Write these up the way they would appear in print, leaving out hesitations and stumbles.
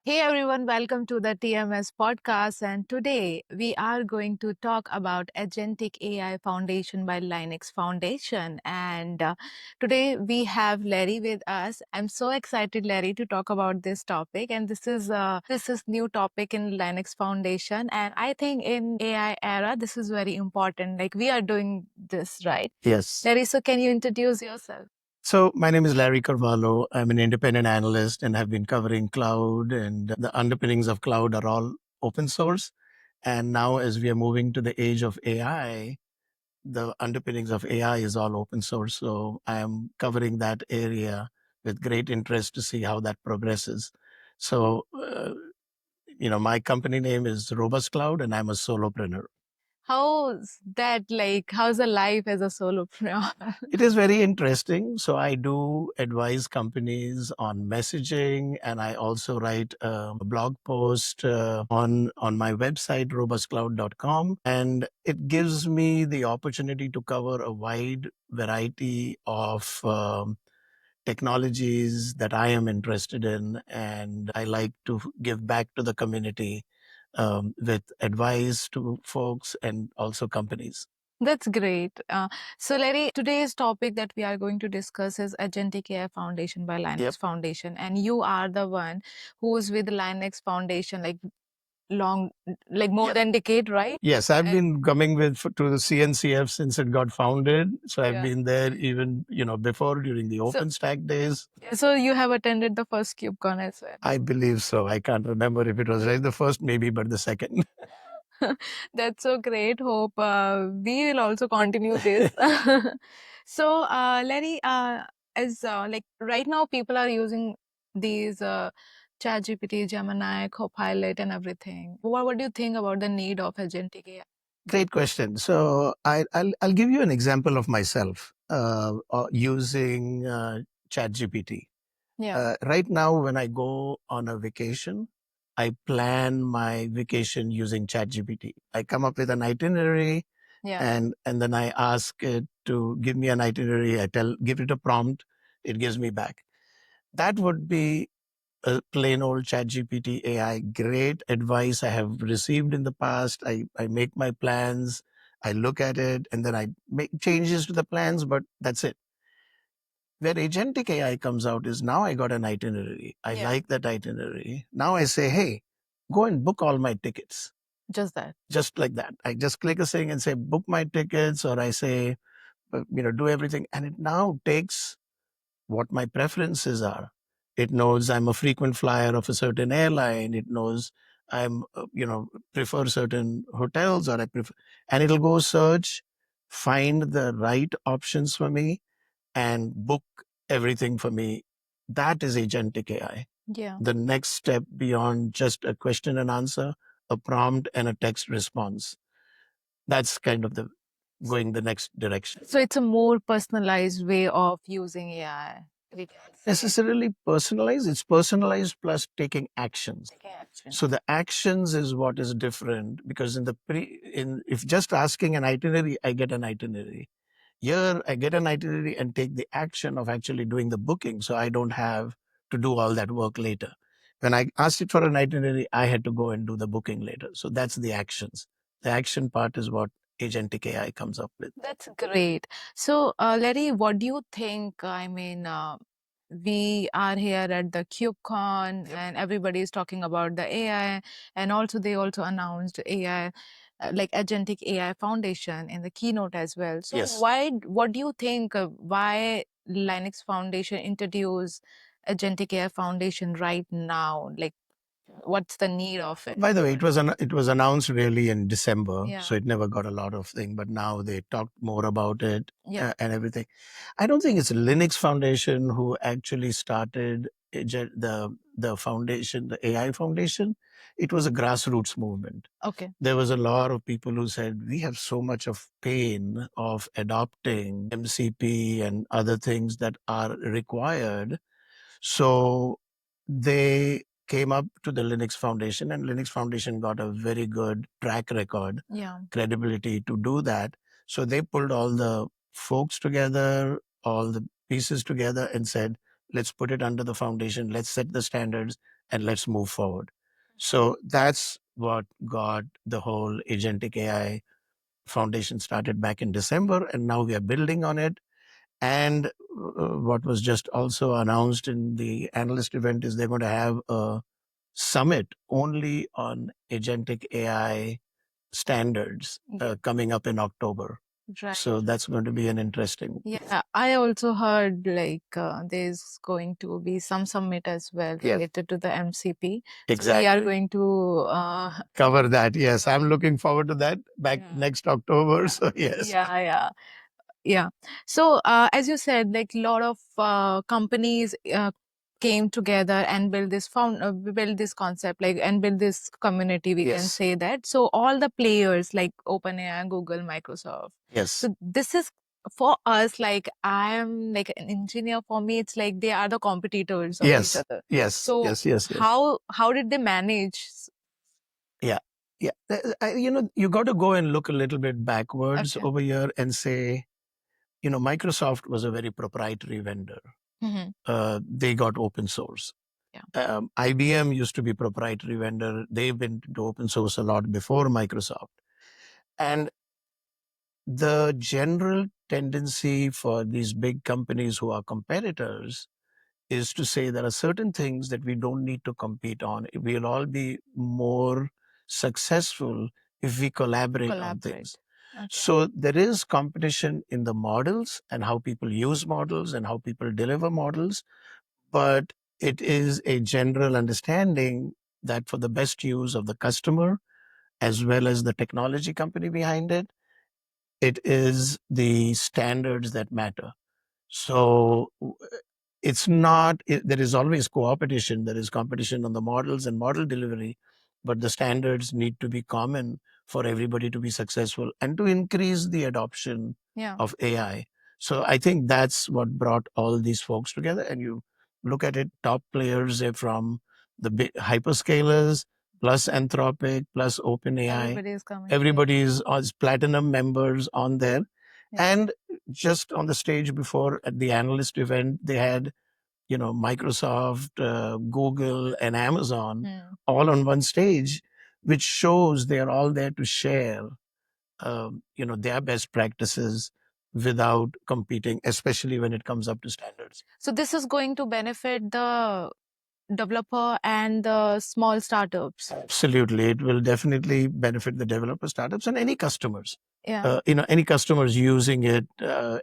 Hey everyone, welcome to the TMS podcast. And today we are going to talk about Agentic AI Foundation by Linux Foundation. And today we have Larry with us. I'm so excited, Larry, to talk about this topic. And this is new topic in Linux Foundation. And I think in AI era, this is very important. Like we are doing this, right? Yes. Larry, so can you introduce yourself? So my name is Larry Carvalho. I'm an independent analyst and have been covering cloud, and the underpinnings of cloud are all open source. And now as we are moving to the age of AI, the underpinnings of AI is all open source. So I am covering that area with great interest to see how that progresses. So, my company name is Robust Cloud and I'm a solopreneur. How's the life as a solopreneur? It is very interesting. So I do advise companies on messaging, and I also write a blog post on my website robustcloud.com, and it gives me the opportunity to cover a wide variety of technologies that I am interested in, and I like to give back to the community with advice to folks and also companies. That's great. So, Larry, today's topic that we are going to discuss is Agentic AI Foundation by Linux Yep. Foundation, and you are the one who's with Linux Foundation like long, like more than decade, right? Yes, I've been coming to the CNCF since it got founded. So I've Yeah. been there even, before during the So, OpenStack days. so you have attended the first KubeCon as well. I believe so. I can't remember if it was right the first, maybe, but the second. That's so great. Hope we will also continue this. So, Larry, as like right now, people are using these ChatGPT, Gemini, Copilot, and everything. What do you think about the need of agentic AI? Great question. So I'll give you an example of myself using ChatGPT. Yeah, Right now, when I go on a vacation, I plan my vacation using ChatGPT. I come up with an itinerary, yeah, and then I ask it to give me an itinerary. Give it a prompt, it gives me back. That would be a plain old ChatGPT AI. Great advice I have received in the past. I make my plans, I look at it, and then I make changes to the plans, but that's it. Where agentic AI comes out is now I got an itinerary. I yeah, like that itinerary. Now I say, hey, go and book all my tickets. just that. Just like that. I just click a thing and say, book my tickets, or I say, do everything. And it now takes what my preferences are. It knows I'm a frequent flyer of a certain airline. It knows I'm, prefer certain hotels, or I prefer, and it'll go search, find the right options for me, and book everything for me. That is agentic AI. Yeah. The next step beyond just a question and answer, a prompt, and a text response. That's kind of the going the next direction. So it's a more personalized way of using AI. We can say. Necessarily personalized, it's personalized plus taking actions. Taking action. So the actions is what is different, because if just asking an itinerary, I get an itinerary. Here I get an itinerary and take the action of actually doing the booking, so I don't have to do all that work later. When I asked it for an itinerary, I had to go and do the booking later. So that's the actions. The action part is what agentic AI comes up with. That's great. So, Larry, what do you think? I mean, we are here at the KubeCon and everybody is talking about the AI, and also they also announced AI, like Agentic AI Foundation in the keynote as well. So, Yes. what do you think? Why Linux Foundation introduced Agentic AI Foundation right now? Like, what's the need of it? By the way, it was announced really in December, Yeah. so it never got a lot of thing. But now they talked more about it Yeah. and everything. I don't think it's Linux Foundation who actually started the foundation, the AI Foundation. It was a grassroots movement. Okay. There was a lot of people who said we have so much of pain of adopting MCP and other things that are required. So they came up to the Linux Foundation, and Linux Foundation got a very good track record, Yeah. credibility to do that. So they pulled all the folks together, all the pieces together, and said, let's put it under the foundation, let's set the standards, and let's move forward. So that's what got the whole Agentic AI foundation started back in December, and now we are building on it. And what was just also announced in the analyst event is they're going to have a summit only on agentic AI standards coming up in October. Right. So that's going to be an interesting. Yeah, I also heard like there's going to be some summit as well Yes, related to the MCP. So we are exactly. going to Cover that. Yes, I'm looking forward to that back yeah, next October. So, yes. yeah. So as you said, like a lot of companies came together and build this concept, like, and build this community, we can Yes. say that. So all the players like OpenAI, Google, Microsoft. Yes. So this is for us, like I am like an engineer. For me, it's like they are the competitors of each Yes. other. Yes. So Yes. Yes. Yes. how did they manage? Yeah. Yeah. You got to go and look a little bit backwards Okay. over here and say, Microsoft was a very proprietary vendor. Hmm. They got open source. Yeah. IBM used to be proprietary vendor. They've been to open source a lot before Microsoft. And the general tendency for these big companies who are competitors is to say there are certain things that we don't need to compete on. We'll all be more successful if we collaborate on things. Okay. So there is competition in the models and how people use models and how people deliver models, but it is a general understanding that for the best use of the customer as well as the technology company behind it, it is the standards that matter. So it's not, there is always competition. There is competition on the models and model delivery, but the standards need to be common for everybody to be successful and to increase the adoption of AI. So I think that's what brought all these folks together. And you look at it, top players from the big hyperscalers, plus Anthropic, plus OpenAI. Everybody is coming. Everybody is as platinum members on there. Yeah. And just on the stage before at the analyst event, they had, Microsoft, Google, and Amazon all on one stage, which shows they are all there to share, their best practices without competing, especially when it comes up to standards. So this is going to benefit the developer and the small startups. Absolutely. It will definitely benefit the developer startups and any customers. Yeah. Any customers using it,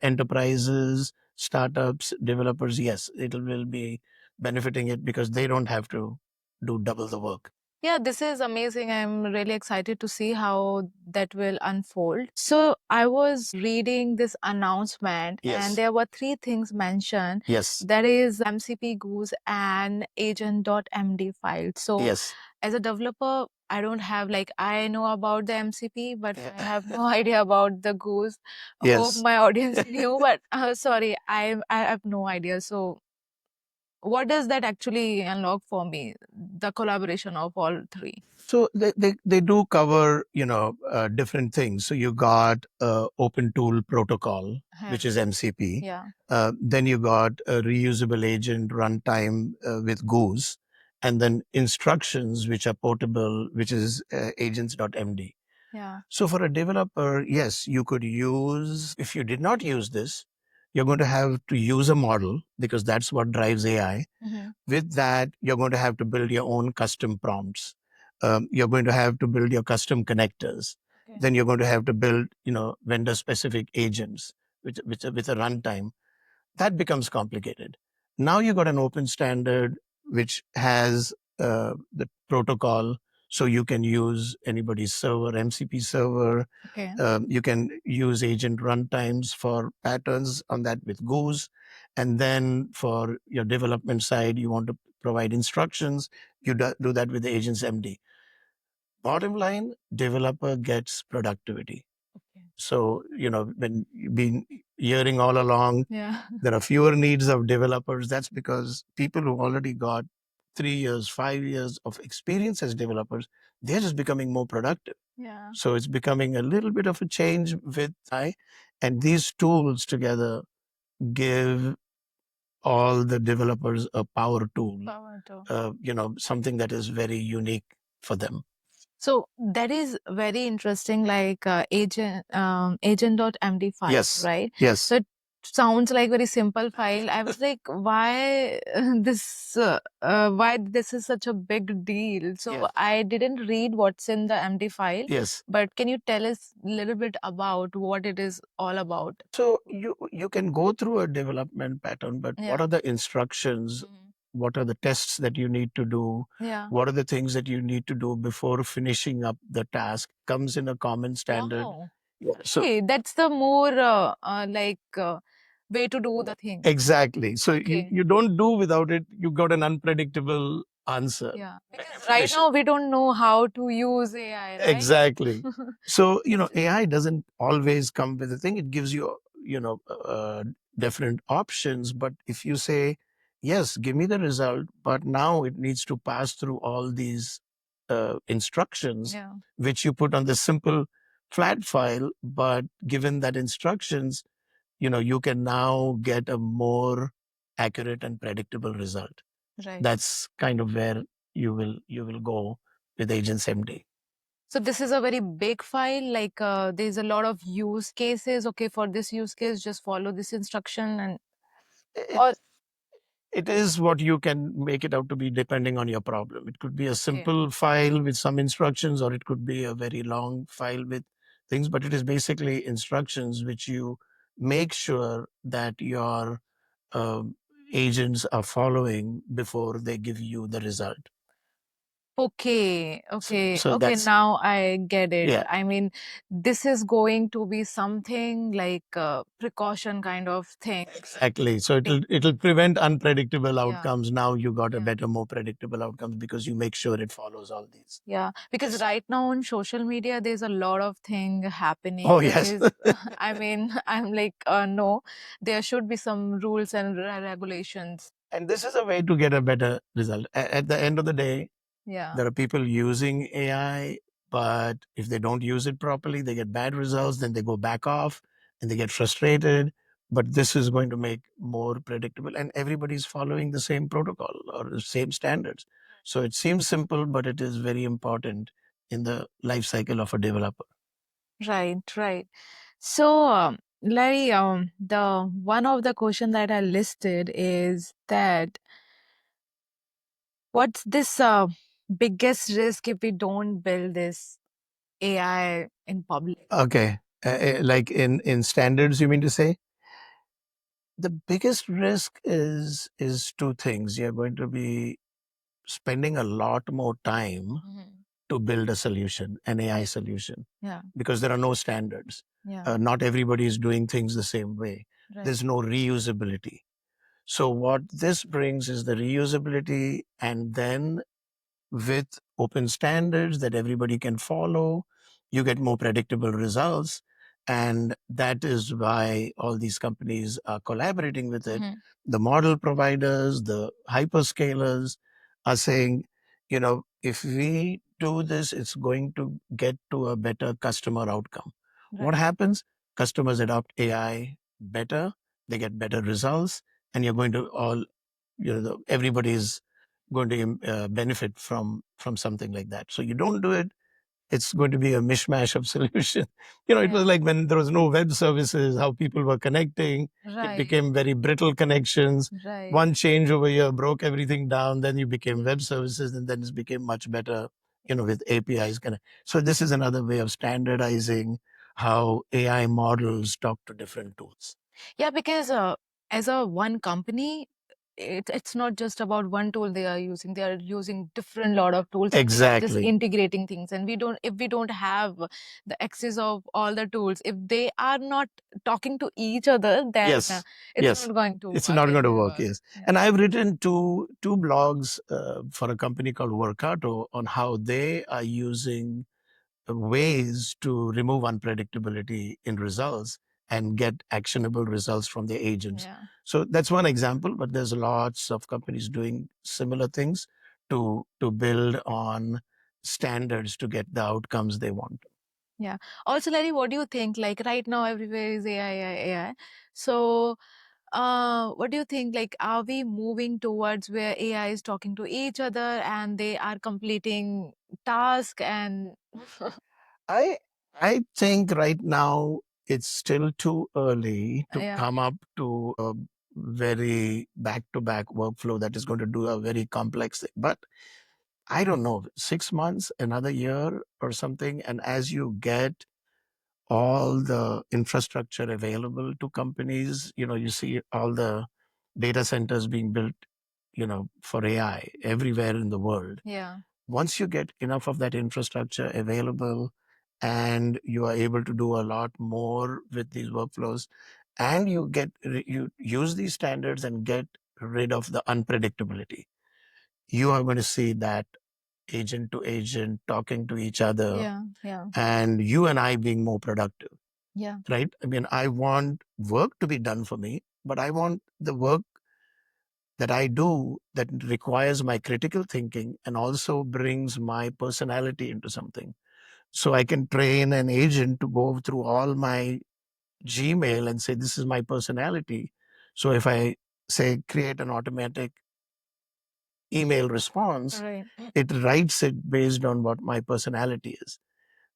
enterprises, startups, developers, yes, it will be benefiting it because they don't have to do double the work. Yeah, this is amazing. I'm really excited to see how that will unfold. So I was reading this announcement, and Yes. there were three things mentioned. Yes. That is MCP, Goose, and agent.md file. So Yes. as a developer, I don't have like I know about the MCP, but I have no idea about the Goose. Hope Yes. my audience knew, but sorry, I have no idea. So what does that actually unlock for me? The collaboration of all three. So they do cover, different things. So you got Open Tool Protocol, which is MCP. Yeah. Then you got a reusable agent runtime with Goose, and then instructions which are portable, which is agents.md. Yeah. So for a developer, yes, you could use, if you did not use this, you're going to have to use a model because that's what drives AI. With that, you're going to have to build your own custom prompts. You're going to have to build your custom connectors. Okay. Then you're going to have to build, vendor specific agents with a runtime. That becomes complicated. Now you got an open standard which has the protocol, so you can use anybody's server, MCP server. Okay. You can use agent runtimes for patterns on that with Goose. And then for your development side, you want to provide instructions, you do that with the agents MD. Bottom line, developer gets productivity. Okay. So, when you've been hearing all along, yeah, there are fewer needs of developers. That's because people who already got 3 years, 5 years of experience as developers, they're just becoming more productive. Yeah. So it's becoming a little bit of a change with AI. And these tools together give all the developers a power tool, Power tool. something that is very unique for them. So that is very interesting, like agent.md file, Yes, right? yes, So it sounds like very simple file. I was like, why why this is such a big deal? So yes, I didn't read what's in the MD file, yes. but can you tell us a little bit about what it is all about? So you can go through a development pattern, but what Yeah. are the instructions? Mhm. What are the tests that you need to do? Yeah. What are the things that you need to do before finishing up the task? Comes in a common standard. Wow. Yeah. So Okay, that's the more way to do the thing. exactly. So Okay. you don't do without it. You got an unpredictable answer. Yeah, because right now we don't know how to use AI, right? Exactly. So, AI doesn't always come with a thing. It gives you, different options. But if you say, yes, give me the result, but now it needs to pass through all these instructions, Yeah, which you put on the simple flat file. But given that instructions, you can now get a more accurate and predictable result. right. That's kind of where you will go with agents MD. So this is a very big file, like there's a lot of use cases. Okay, for this use case, just follow this instruction and It, or it is what you can make it out to be depending on your problem. It could be a okay, simple file with some instructions, or it could be a very long file with things, but it is basically instructions which you make sure that your um, agents are following before they give you the result. okay, okay, So okay. that's, Now I get it. yeah, I mean, this is going to be something like a precaution kind of thing. exactly. So Okay. it'll prevent unpredictable Yeah, outcomes. Now you got a yeah. better, more predictable outcomes because you make sure it follows all these. Yeah, because right now on social media, there's a lot of thing Oh happening, which yes. is, I mean, I'm like, no, there should be some rules and regulations. And this is a way to get a better result. At the end of the day, Yeah, there are people using AI, but if they don't use it properly, they get bad results, then they go back off and they get frustrated. But this is going to make more predictable, and everybody's following the same protocol or the same standards. So it seems simple, but it is very important in the life cycle of a developer. right, right. So, Larry, the one of the question that I listed is that what's this biggest risk if we don't build this AI in public? Okay. Like in standards, you mean to say? The biggest risk is two things. You're going to be spending a lot more time Mhm. to build a solution, an AI solution, Yeah, because there are no standards. yeah, Not everybody is doing things the same way. right. There's no reusability. So what this brings is the reusability, and then with open standards that everybody can follow, you get more predictable results. And that is why all these companies are collaborating with it. Mhm. The model providers, the hyperscalers are saying, if we do this, it's going to get to a better customer outcome. What Right. happens? Customers adopt AI better, they get better results, and you're going to all, everybody's going to benefit from something like that. So you don't do it, it's going to be a mishmash of solution. It was Yeah. like when there was no web services, how people were connecting. It Right. became very brittle connections. Right. One change over here broke everything down. Then you became web services, and then it became much better, with APIs. So this is another way of standardizing how AI models talk to different tools. Yeah, because as a one company, it's not just about one tool they are using. They are using different lot of tools and they are just Exactly. integrating things. And if we don't have the access of all the tools, if they are not talking to each other, then Yes. it's Yes. not going to It's not going to again work. work. Yes. Yeah. And I've written two blogs for a company called Workato on how they are using ways to remove unpredictability in results and get actionable results from the agents. Yeah. So that's one example, but there's lots of companies doing similar things to build on standards to get the outcomes they want. Yeah. Also, Larry, what do you think? Like right now, everywhere is AI, AI, AI. So What do you think? Like, are we moving towards where AI is talking to each other and they are completing task and I I think right now it's still too early to yeah, come up to a very back-to-back workflow that is going to do a very complex thing. But I don't know, 6 months, another year or something, and as you get all the infrastructure available to companies, you see all the data centers being built, for AI everywhere in the world. yeah, Once you get enough of that infrastructure available and you are able to do a lot more with these workflows, and you use these standards and get rid of the unpredictability, you are going to see that agent to agent talking to each other, yeah, yeah, and you and I being more productive, yeah, right? I mean, I want work to be done for me, but I want the work that I do that requires my critical thinking and also brings my personality into something. So I can train an agent to go through all my Gmail and say, this is my personality. So if I say create an automatic email response, right, it writes it based on what my personality is.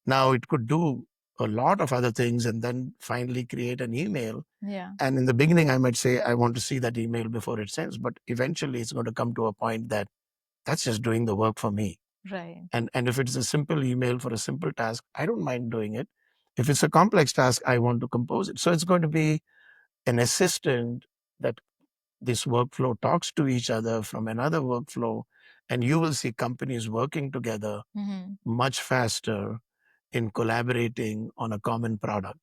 Now it could do a lot of other things and then finally create an email. yeah, And in the beginning, I might say, I want to see that email before it sends, but eventually it's going to come to a point that that's just doing the work for me. right, And if it's a simple email for a simple task, I don't mind doing it. If it's a complex task, I want to compose it. So it's going to be an assistant that this workflow talks to each other from another workflow. And you will see companies working together hmm, much faster in collaborating on a common product.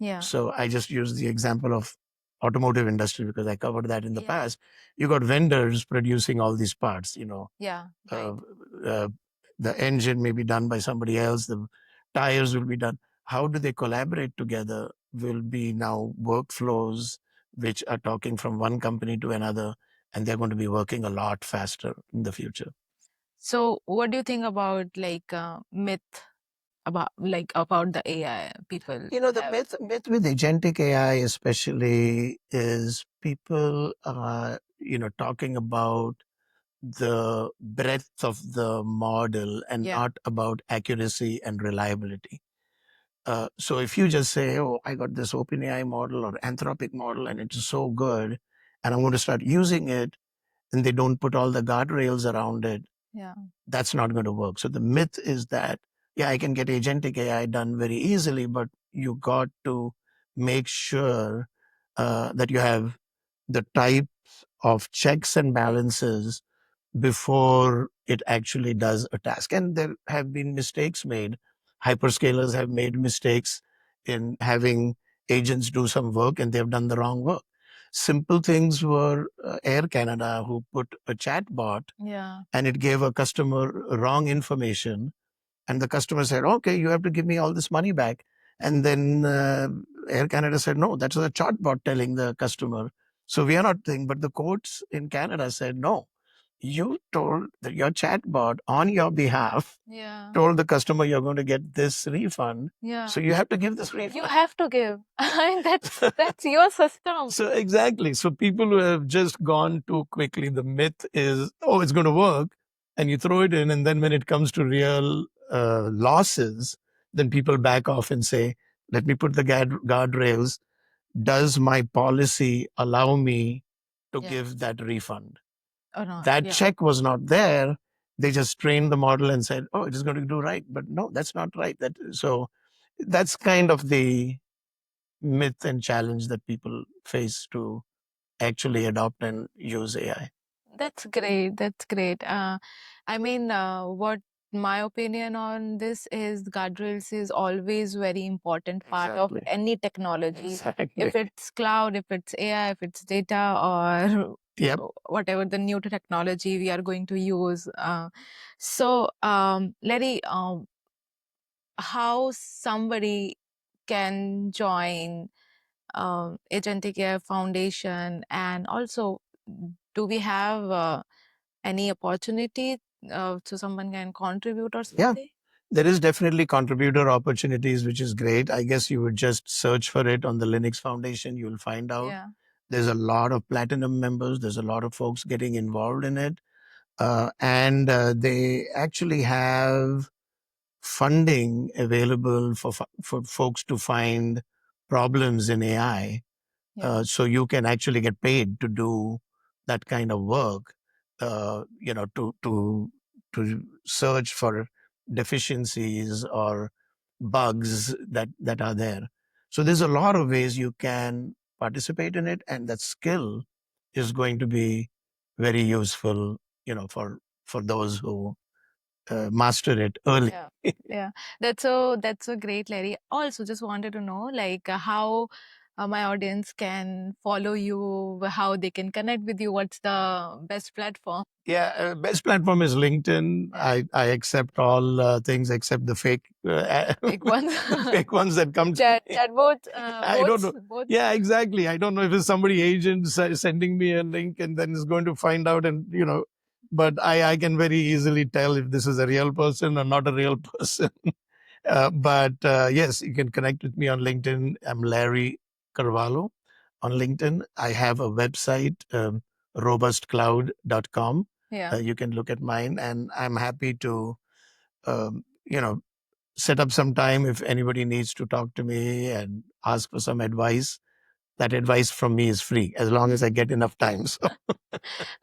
yeah, So I just use the example of automotive industry because I covered that in the yeah, past. You got vendors producing all these parts, yeah, uh, right. uh, the engine may be done by somebody else, the tires will be done. How do they collaborate together will be now workflows which are talking from one company to another, and they're going to be working a lot faster in the future. So, what do you think about like myth about the AI people The have? myth with agentic AI especially is people are, talking about the breadth of the model and Yeah, not about accuracy and reliability. So if you just say, "Oh, I got this OpenAI model or Anthropic model, and it's so good, and I'm going to start using it," and they don't put all the guardrails around it, yeah, that's not going to work. So the myth is that, yeah, I can get agentic AI done very easily, but you got to make sure that you have the types of checks and balances before it actually does a task. And there have been mistakes made. Hyperscalers have made mistakes in having agents do some work and they've done the wrong work. Simple things were Air Canada, who put a chat bot yeah, and it gave a customer wrong information. And the customer said, okay, you have to give me all this money back. And then Air Canada said, no, that's the chatbot telling the customer. So we are not thing. But the courts in Canada said, no, you told that your chatbot on your behalf yeah, told the customer you're going to get this refund. yeah. So you have to give this You refund. have to give. I mean, that's your system. So exactly. So people who have just gone too quickly, the myth is, oh, it's going to work, and you throw it in, and then when it comes to real losses, then people back off and say, "Let me put the guardrails. Does my policy allow me to Yeah. give that refund?" Or not. That Yeah. check was not there. They just trained the model and said, "Oh, it is going to do right," but no, that's not right. That's kind of the myth and challenge that people face to actually adopt and use AI. That's great. That's great. I mean, what my opinion on this is guardrails is always very important part of Exactly. any technology. Exactly. If it's cloud, if it's AI, if it's data, or Yep. whatever the new technology we are going to use. Larry, how somebody can join Agentic AI Foundation, and also do we have any opportunity so someone can contribute or Yeah. something? There is definitely contributor opportunities, which is great. I guess you would just search for it on the Linux Foundation. You'll find out. Yeah. There's a lot of platinum members. There's a lot of folks getting involved in it. And they actually have funding available for folks to find problems in AI. Yeah. So you can actually get paid to do that kind of work, to search for deficiencies or bugs that are there. So there's a lot of ways you can participate in it, and that skill is going to be very useful, for those who master it early. Yeah. Yeah. That's so great, Larry. Also, just wanted to know like how my audience can follow you, how they can connect with you, what's the best platform? Yeah, best platform is LinkedIn. Yeah. I accept all things except the Fake ones. fake ones that come to me. Chatbot, I don't bots, know. both. Yeah, exactly. I don't know if it's somebody agent sending me a link and then is going to find out, and but I can very easily tell if this is a real person or not a real person. But yes, you can connect with me on LinkedIn. I'm Larry Carvalho on LinkedIn. I have a website, robustcloud.com. Yeah. You can look at mine, and I'm happy to, um, you know, set up some time if anybody needs to talk to me and ask for some advice. That advice from me is free as long as I get enough time. So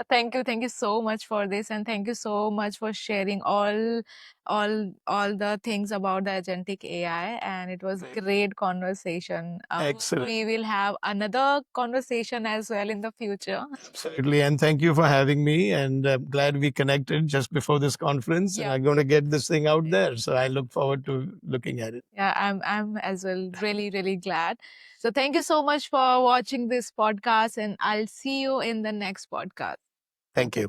Thank you so much for this, and thank you so much for sharing all the things about the agentic AI. And it was great conversation. excellent. We will have another conversation as well in the future. Absolutely. And thank you for having me. And I'm glad we connected just before this conference. And Yeah. I'm going to get this thing out there. So I look forward to looking at it. Yeah, I'm as well really glad. So thank you so much for watching this podcast, and I'll see you in the next podcast. Thank you.